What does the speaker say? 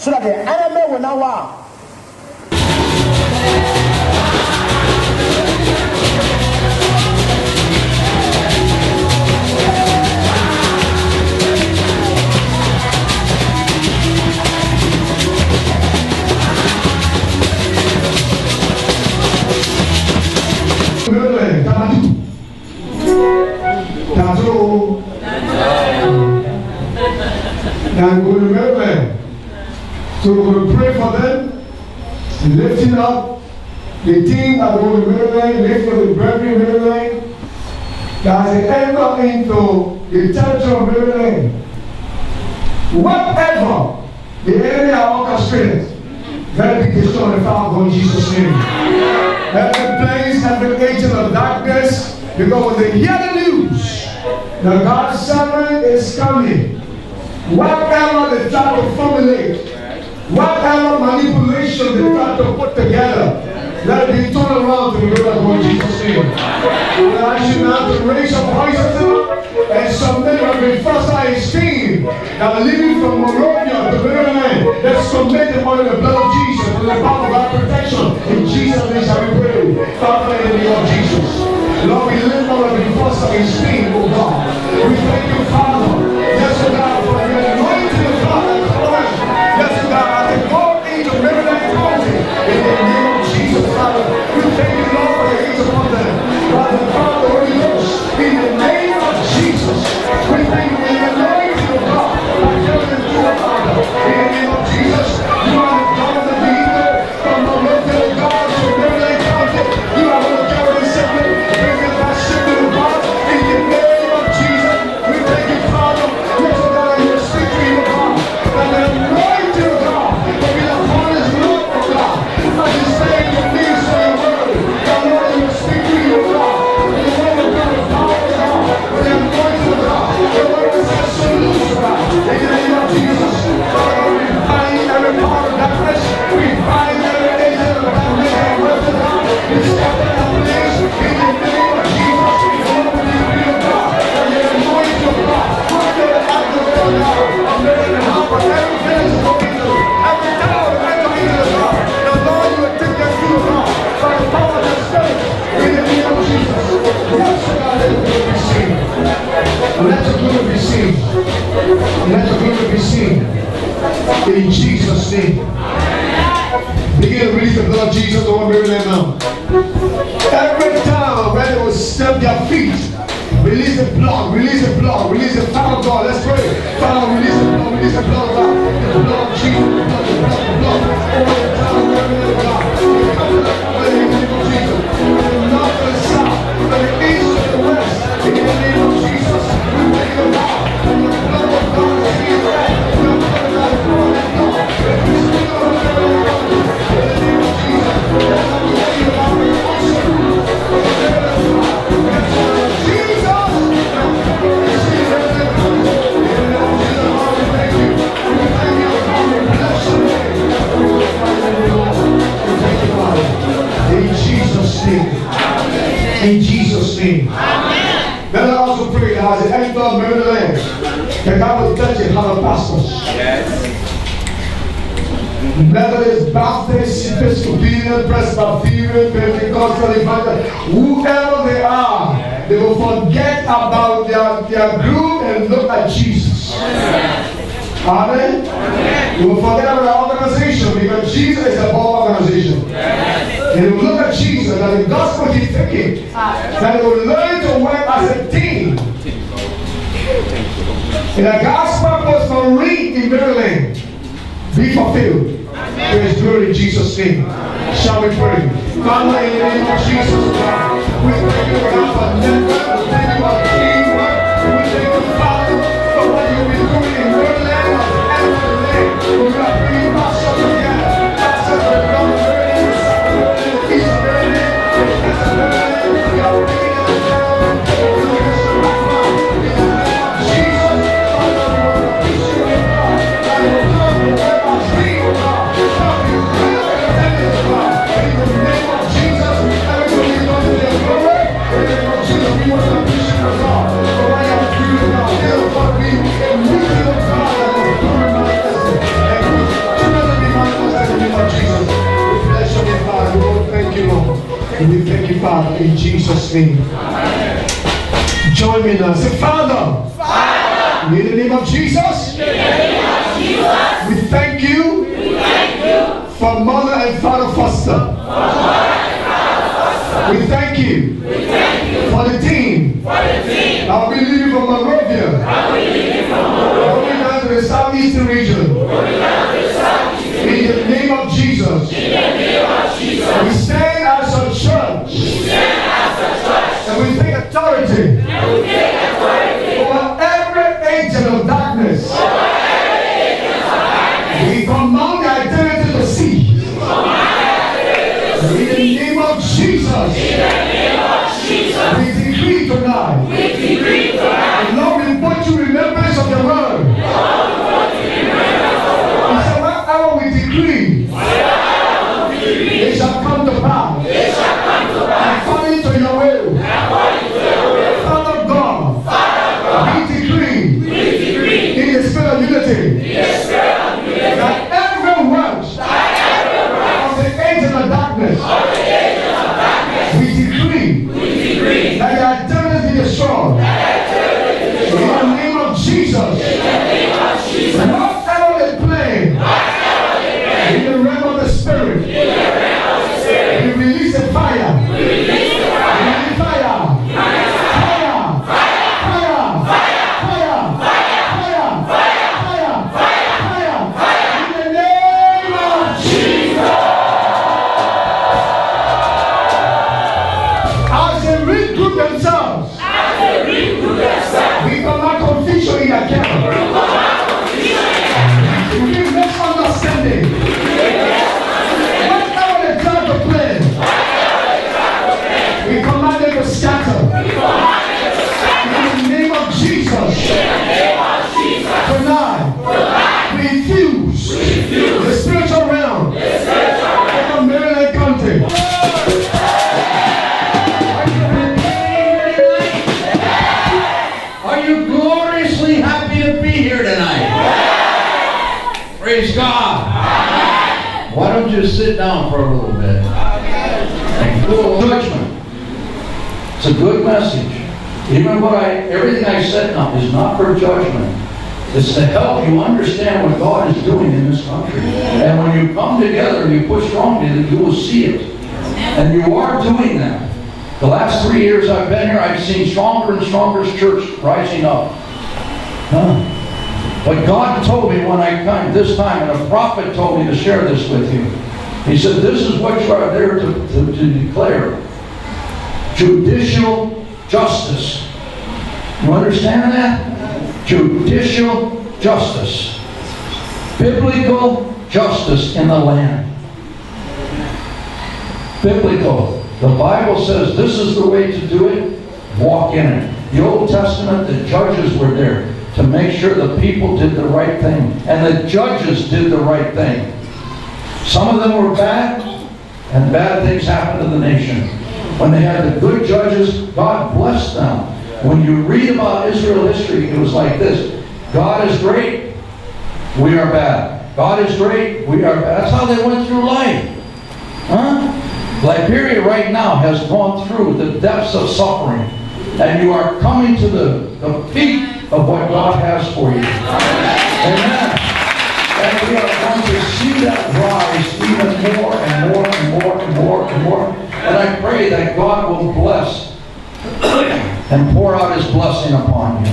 so that the enemy will not wow. And we'll remember. So we're going to pray for them, lifting up the team that will remember, lift for the brethren remember, that they enter into the territory of remembering. Whatever the enemy are orchestrated, let it be destroyed in the power of Jesus' name. Every place, every agent of darkness, because when they hear the news that God's servant is coming, whatever they try to formulate, whatever manipulation they try to put together, let it be turned around to the glory of Jesus' name. And I ask you now to raise your voices and submit every first esteem that are living from Monrovia to Maryland. Let's commit them under the blood of Jesus and the power of our protection. In Jesus' name shall we pray. Father, in the name of Jesus. Lord, we lift up every first esteem, oh God. We thank you, Father. Yes, oh God, for your anointing of God. Yes, oh God, as they go into Maryland County. In the name of Jesus, Father. We thank you, Lord, for the angels upon them. Father, Father, the Holy Ghost. In the name of Jesus. We thank you in the anointing of God. Like heaven and earth, Father. In the name of Jesus. You are the God of the vehicle. From the Lord to the God to Maryland County. You are the God of the sickness. Bring it back sickness of God. In the name of Jesus. We thank you, Father. Yes, oh God, and your victory of God. And the anointing of God will be upon his Lord, oh God. As you say in your news for your word. The Lord and your victory of God. The word of God, the power of God. The anointing of God. The word is absolute, oh God. In the name of Jesus. Father, we bind every power of darkness. We bind every agent of darkness and work of God. We step in our place. In the name of Jesus. The Lord will be free of God. And the anointing of God. Under the atmosphere of God. Under the help of every village of people. Every town of every village of God. The Lord will take them through God. By the power of the Spirit. In the name of Jesus. Yes, God, let the glory be seen. Let the glory be seen. Let the glory be seen. In Jesus' name. Begin to release the blood of Jesus over Maryland now. Every time when they will step their feet, release the blood, release the blood, release the power of God. Let's pray. Father, release the blood of God. The blood of Jesus, the blood. Over the town of Maryland, God. In the name of Jesus. From the north to the south, from the east to the west. In the name of Jesus. We thank you, God. And the blood of God is here. The blood of God is pouring out, God. We speak of the blood of God. In the name of Jesus. That's how we thank you, God. We worship you. In Jesus' name. Amen. Let us also pray that as the enter of Maryland, that God will touch the heart of pastors. Yes. Whether it's Baptist, Episcopalian, Presbyterian, Pentecostal, Evangelical, whoever they are, they will forget about their group and look at Jesus. Yes. Amen. Amen. You will forget about our organization because Jesus is above organization. Yes. And you will look at Jesus and the gospel he's taking. That they will learn to work as a team. And the gospel purpose for read in Maryland be fulfilled. To his glory in Jesus' name. Shall we pray? Father, in the name of Jesus, God, we thank you, God, for network. We thank you for teamwork. We thank you, Father, for what you've been doing in Maryland and Maryland. We are bringing ourselves together. Pastors of the North Maryland, the South Maryland, the East Maryland, the West Maryland. We are bringing them down to this platform. In the name of Jesus, Father, we will appreciate you, God. And we will come and let our dream, God. God, we will attend this, God. In the name of Jesus, everybody goes to their glory. In the name of Jesus. And we thank you, Father, in Jesus' name. Join me now. Say, Father, in the name of Jesus, we thank you for Mother and Father Foster. We thank you for the team. I'll be leaving from Monrovia. Going down to the southeastern region. In the name of Jesus. We stand as a church. And we take authority over every agent of darkness. We command the identity to cease. In the name of Jesus. We decree tonight. And Lord, we put you in remembrance of the word. He said, whatever we decree, it shall come to pass. According to your will. Father God, we decree in the spirit of unity that every word of the agent of darkness, we decree that the identity be destroyed. In the name of Jesus. Whatever they play in the realm of the spirit, we release the fire. We command confusion in their camp. We bring misunderstanding. Whatever they try to play, we command them to scatter. In the name of Jesus. Tonight, we infuse the spiritual realm of Maryland County. Praise God. Why don't you sit down for a little bit? Judgment. It's a good message. Even everything I said now is not for judgment. It's to help you understand what God is doing in this country. And when you come together and you push strongly, you will see it. And you are doing that. The last 3 years I've been here, I've seen stronger and stronger church rising up. But God told me when I came this time, and a prophet told me to share this with you. He said, this is what you are there to declare. Judicial justice. You understand that? Judicial justice. Biblical justice in the land. Biblical. The Bible says this is the way to do it. Walk in it. The Old Testament, the judges were there to make sure the people did the right thing. And the judges did the right thing. Some of them were bad, and bad things happened to the nation. When they had the good judges, God blessed them. When you read about Israel history, it was like this. God is great, we are bad. God is great, we are bad. That's how they went through life. Liberia right now has gone through the depths of suffering. And you are coming to the peak of what God has for you. Amen. And we are going to see that rise even more and more and more and more and more. And I pray that God will bless and pour out His blessing upon you.